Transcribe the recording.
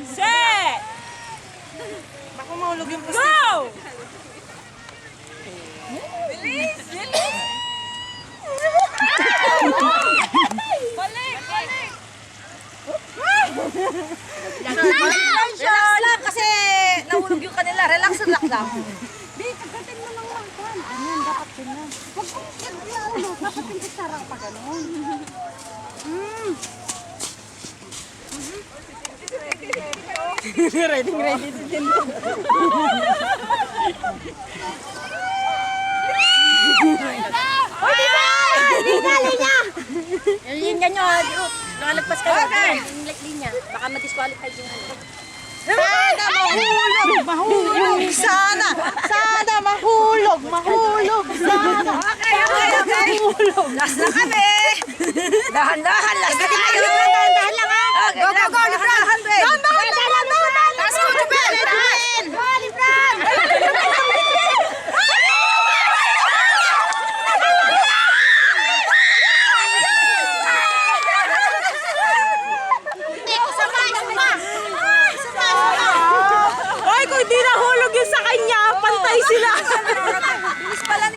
Set! Baka mahulog yung pusti. Go! Bilis! Bilis! Balik! Balik! Relax lang kasi nahulog yung kanila. Relax lang. Di, pagdating mo lang lang kwan. Ganyan, dapat ganyan. Huwag mo yung ulo. Dapat yung sarang pa ganun. Ready si Jen. Uy, di ba? Linya! Yung linya nyo, nakalagpas ka na. Yung linya, baka ma-disqualify yung ano. Sana mahulog. Sana mahulog. Sana. Okay. Last na kami. Dahan-dahan. Last na tayo. Dahan-dahan lang ha. Go. Dahan-dahan. Dahan-dahan. Taas mo, Jubel. Dahan. Ay, kung di nahulog yun sa kanya, pantay sila.